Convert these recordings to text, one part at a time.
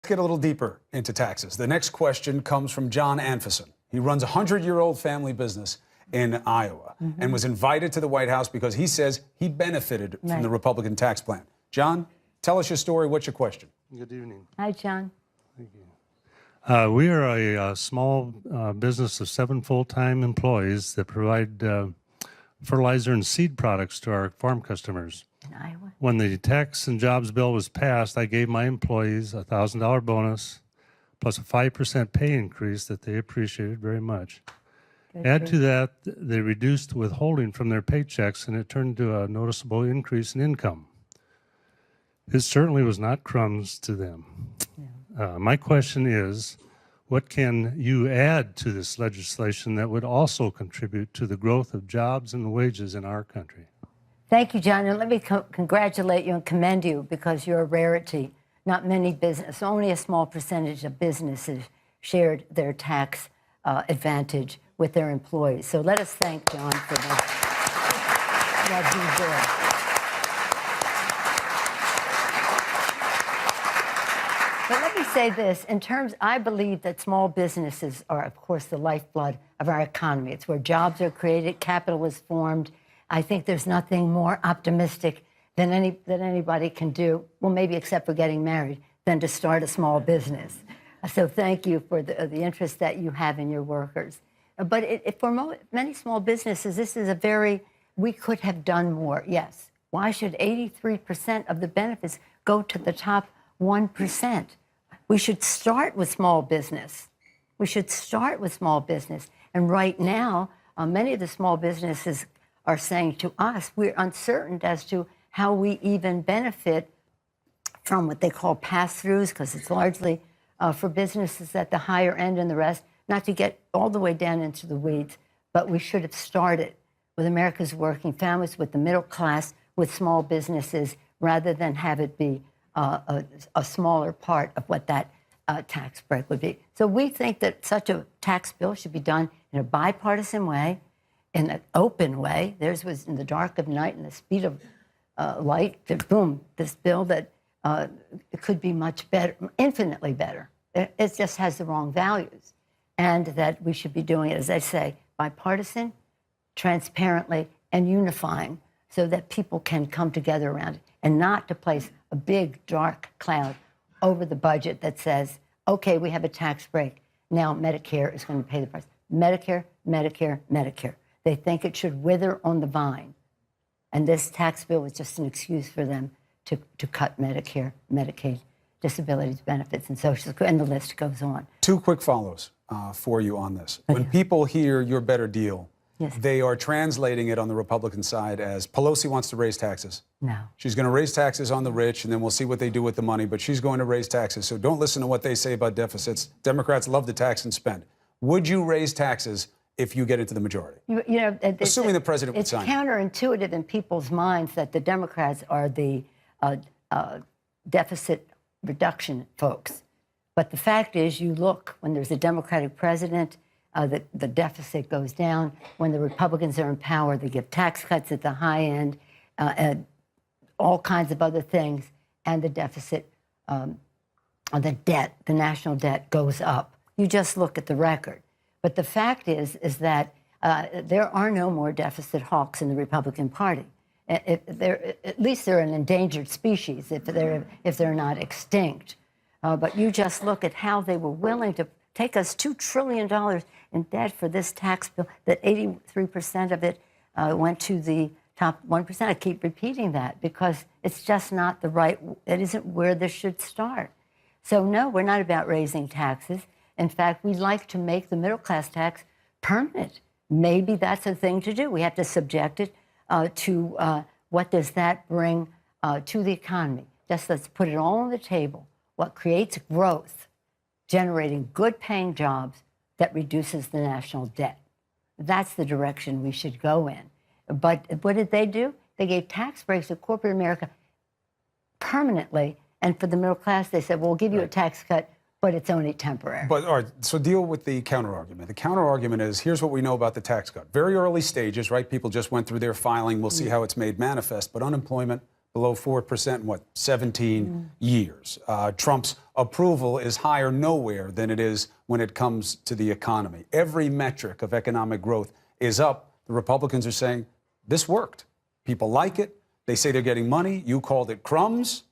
Get a little deeper into taxes. The next question comes from John Anferson. He runs a 100-year-old family business in Iowa and was invited to the White House because he says he benefited from the Republican tax plan. John, tell us your story. What's your question? Good evening. Hi, John. Thank you. We are a small business of 7 full-time employees that provide fertilizer and seed products to our farm customers. In Iowa? When the tax and jobs bill was passed, I gave my employees a $1,000 bonus plus a 5% pay increase that they appreciated very much. Add to that, they reduced withholding from their paychecks, and it turned to a noticeable increase in income. It certainly was not crumbs to them. My question is, what can you add to this legislation that would also contribute to the growth of jobs and wages in our country? Thank you, John. And let me congratulate you and commend you because you're a rarity. Not many businesses, only a small percentage of businesses shared their tax advantage with their employees. So let us thank John for that. But let me say this, I believe that small businesses are, of course, the lifeblood of our economy. It's where jobs are created, capital is formed. I think there's nothing more optimistic than anybody can do, well, maybe except for getting married, than to start a small business. So thank you for the interest that you have in your workers. But for many small businesses, this is we could have done more, yes. Why should 83% of the benefits go to the top 1%? We should start with small business. We should start with small business. And right now, many of the small businesses are saying to us, we're uncertain as to how we even benefit from what they call pass-throughs, because it's largely for businesses at the higher end and the rest, not to get all the way down into the weeds, but we should have started with America's working families, with the middle class, with small businesses, rather than have it be a smaller part of what that tax break would be. So we think that such a tax bill should be done in a bipartisan way, in an open way. Theirs was in the dark of night and the speed of light. Boom, this bill that it could be much better, infinitely better. It just has the wrong values. And that we should be doing it, as I say, bipartisan, transparently, and unifying so that people can come together around it, and not to place a big, dark cloud over the budget that says, okay, we have a tax break. Now Medicare is going to pay the price. Medicare, Medicare, Medicare. They think it should wither on the vine. And this tax bill is just an excuse for them to cut Medicare, Medicaid, disability benefits, and Social Security, and the list goes on. 2 quick follows for you on this. When people hear your better deal, they are translating it on the Republican side as Pelosi wants to raise taxes. No. She's going to raise taxes on the rich, and then we'll see what they do with the money, but she's going to raise taxes. So don't listen to what they say about deficits. Democrats love to tax and spend. Would you raise taxes if you get into the majority? Assuming the president would sign. It's counterintuitive in people's minds that the Democrats are the deficit reduction folks. But the fact is, you look, when there's a Democratic president, the deficit goes down. When the Republicans are in power, they give tax cuts at the high end, and all kinds of other things, and the deficit, the debt, the national debt goes up. You just look at the record. But the fact is that there are no more deficit hawks in the Republican Party. At least they're an endangered species if they're not extinct. But you just look at how they were willing to take us $2 trillion in debt for this tax bill, that 83% of it went to the top 1%. I keep repeating that because it's just not it isn't where this should start. So no, we're not about raising taxes. In fact, we'd like to make the middle class tax permanent. Maybe that's a thing to do. We have to subject it to what does that bring to the economy. Just let's put it all on the table. What creates growth, generating good-paying jobs that reduces the national debt. That's the direction we should go in. But what did they do? They gave tax breaks to corporate America permanently, and for the middle class, they said, well, we'll give you a tax cut, but it's only temporary. But all right, so deal with the counter-argument. The counter-argument is, here's what we know about the tax cut. Very early stages, right? People just went through their filing. We'll see how it's made manifest. But unemployment below 4% in, 17 years. Trump's approval is higher nowhere than it is when it comes to the economy. Every metric of economic growth is up. The Republicans are saying this worked. People like it. They say they're getting money. You called it crumbs.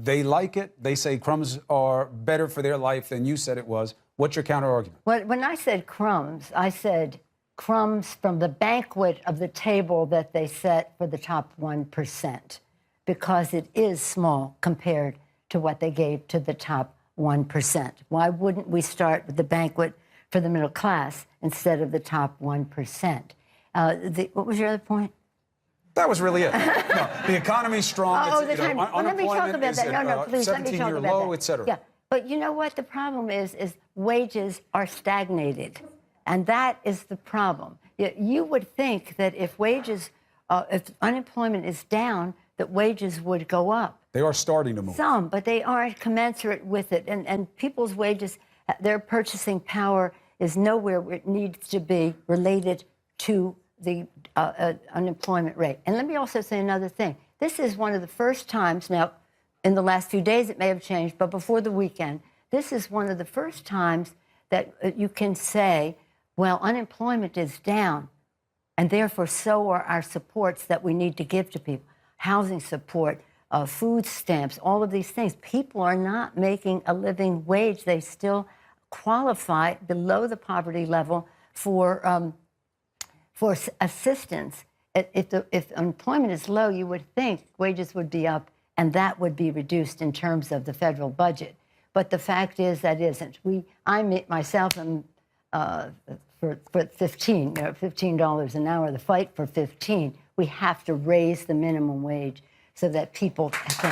They like it. They say crumbs are better for their life than you said it was. What's your counter argument? Well, when I said crumbs, I said crumbs from the banquet of the table that they set for the top 1%, because it is small compared to what they gave to the top 1%. Why wouldn't we start with the banquet for the middle class instead of the top 1%? What was your other point? That was really it. No, the economy's strong. Oh, well, let me talk about that. No, please, let me talk about that. 17-year low, et cetera. Yeah, but you know what? The problem is wages are stagnated, and that is the problem. You would think that if wages, if unemployment is down, that wages would go up. They are starting to move. Some, but they aren't commensurate with it. And people's wages, their purchasing power is nowhere where it needs to be related to the unemployment rate. And let me also say another thing. This is one of the first times, now, in the last few days it may have changed, but before the weekend, this is one of the first times that you can say, well, unemployment is down, and therefore so are our supports that we need to give to people. Housing support, food stamps, all of these things. People are not making a living wage. They still qualify below the poverty level for assistance. If unemployment is low, you would think wages would be up, and that would be reduced in terms of the federal budget. But the fact is that isn't. I myself am for $15 an hour. The fight for 15. We have to raise the minimum wage so that people can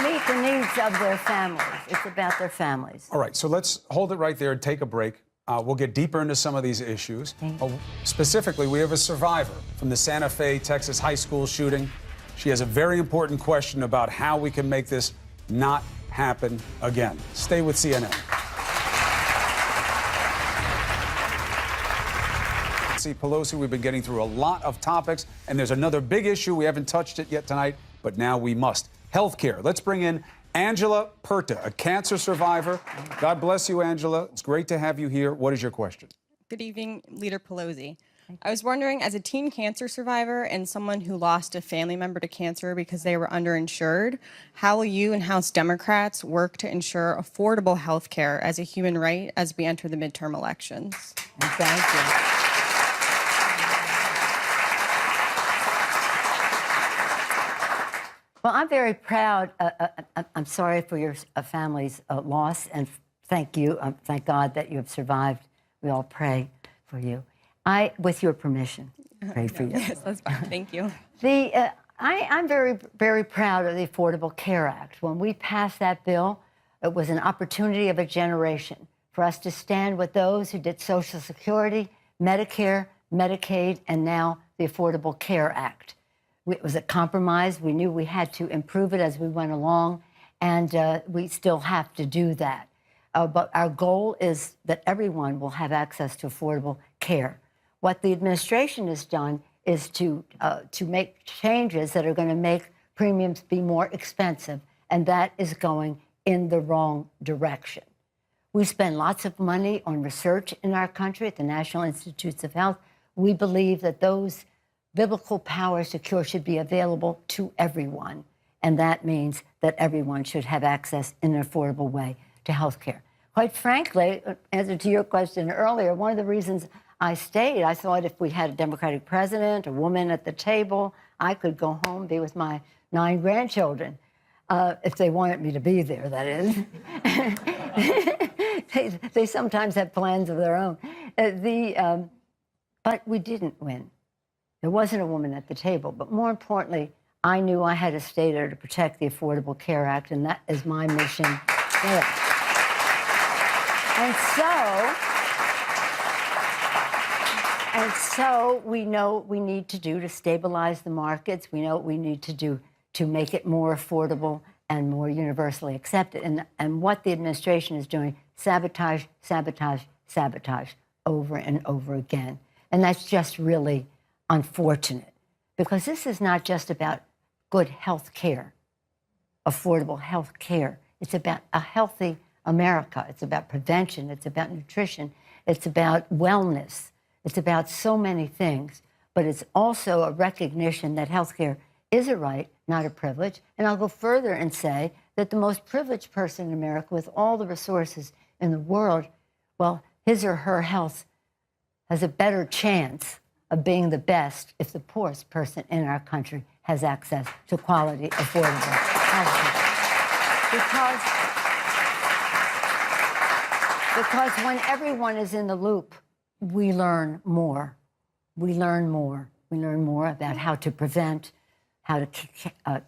meet the needs of their families. It's about their families. All right, so let's hold it right there and take a break. We'll get deeper into some of these issues. Specifically, we have a survivor from the Santa Fe, Texas high school shooting. She has a very important question about how we can make this not happen again. Stay with CNN. Pelosi, we've been getting through a lot of topics, and there's another big issue. We haven't touched it yet tonight, but now we must. Healthcare. Let's bring in Angela Perta, a cancer survivor. God bless you, Angela. It's great to have you here. What is your question? Good evening, Leader Pelosi. I was wondering, as a teen cancer survivor and someone who lost a family member to cancer because they were underinsured, how will you and House Democrats work to ensure affordable health care as a human right as we enter the midterm elections? Thank you. Well, I'm very proud. I'm sorry for your family's loss, and thank you. Thank God that you have survived. We all pray for you. With your permission, pray for you. Yes, that's fine. Thank you. I'm very, very proud of the Affordable Care Act. When we passed that bill, it was an opportunity of a generation for us to stand with those who did Social Security, Medicare, Medicaid, and now the Affordable Care Act. It was a compromise. We knew we had to improve it as we went along, and we still have to do that. But our goal is that everyone will have access to affordable care. What the administration has done is to make changes that are going to make premiums be more expensive, and that is going in the wrong direction. We spend lots of money on research in our country at the National Institutes of Health. We believe that those biblical powers to cure should be available to everyone, and that means that everyone should have access in an affordable way to health care. Quite frankly, answer to your question earlier, one of the reasons I stayed, I thought if we had a Democratic president, a woman at the table, I could go home, be with my 9 grandchildren, if they wanted me to be there, that is. They sometimes have plans of their own. But we didn't win. There wasn't a woman at the table. But more importantly, I knew I had to stay there to protect the Affordable Care Act, and that is my mission there. And so we know what we need to do to stabilize the markets. We know what we need to do to make it more affordable and more universally accepted. And what the administration is doing, sabotage, sabotage, sabotage over and over again. And that's just really unfortunate, because this is not just about good health care, affordable health care. It's about a healthy America. It's about prevention. It's about nutrition. It's about wellness. It's about so many things. But it's also a recognition that health care is a right, not a privilege. And I'll go further and say that the most privileged person in America, with all the resources in the world, well, his or her health has a better chance of being the best if the poorest person in our country has access to quality, affordable health care. Because when everyone is in the loop, we learn more. We learn more. We learn more about how to prevent, how to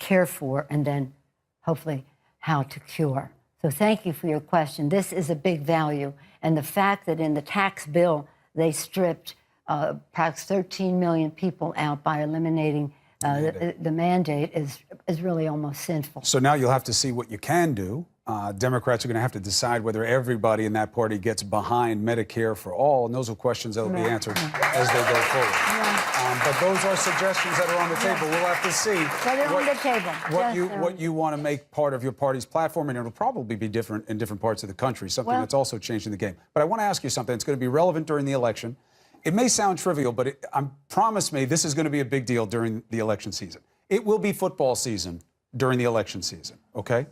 care for, and then hopefully how to cure. So thank you for your question. This is a big value. And the fact that in the tax bill, they stripped perhaps 13 million people out by eliminating the mandate is really almost sinful. So now you'll have to see what you can do. Democrats are going to have to decide whether everybody in that party gets behind Medicare for all, and those are questions that will be answered as they go forward. But those are suggestions that are on the table. We'll have to see what you want to make part of your party's platform, and it'll probably be different in different parts of the country, something that's also changing the game. But I want to ask you something that's going to be relevant during the election. It may sound trivial, but promise me this is going to be a big deal during the election season. It will be football season during the election season, okay?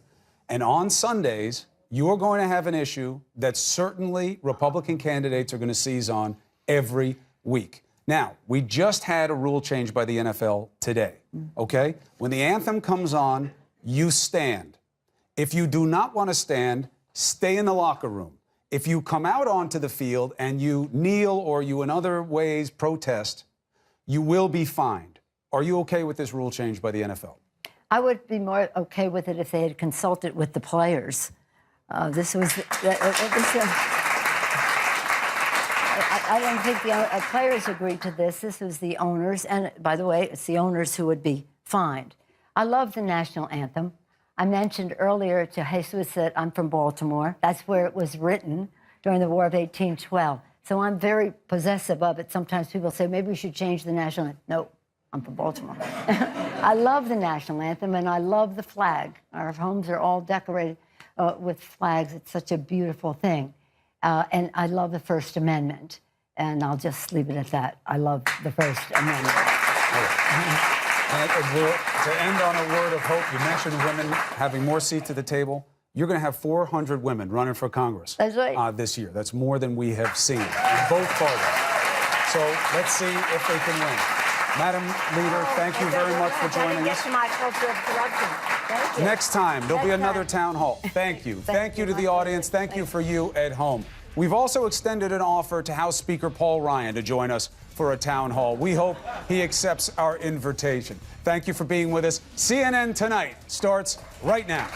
And on Sundays, you're going to have an issue that certainly Republican candidates are going to seize on every week. Now, we just had a rule change by the NFL today, okay? When the anthem comes on, you stand. If you do not want to stand, stay in the locker room. If you come out onto the field and you kneel or you in other ways protest, you will be fined. Are you okay with this rule change by the NFL? I would be more okay with it if they had consulted with the players. I don't think the players agreed to this. This was the owners. And by the way, it's the owners who would be fined. I love the national anthem. I mentioned earlier to Jesus that I'm from Baltimore. That's where it was written during the War of 1812. So I'm very possessive of it. Sometimes people say, maybe we should change the national anthem. No, I'm from Baltimore. I love the national anthem, and I love the flag. Our homes are all decorated with flags. It's such a beautiful thing. And I love the First Amendment. And I'll just leave it at that. I love the First Amendment. And to end on a word of hope, you mentioned women having more seats at the table. You're going to have 400 women running for Congress this year. That's more than we have seen in both parties. So let's see if they can win. Madam Leader, thank you very much for joining us. Thank you. Next time, there'll be another town hall. Thank you. Thank you to the audience. Thank you for you at home. We've also extended an offer to House Speaker Paul Ryan to join us for a town hall. We hope he accepts our invitation. Thank you for being with us. CNN Tonight starts right now.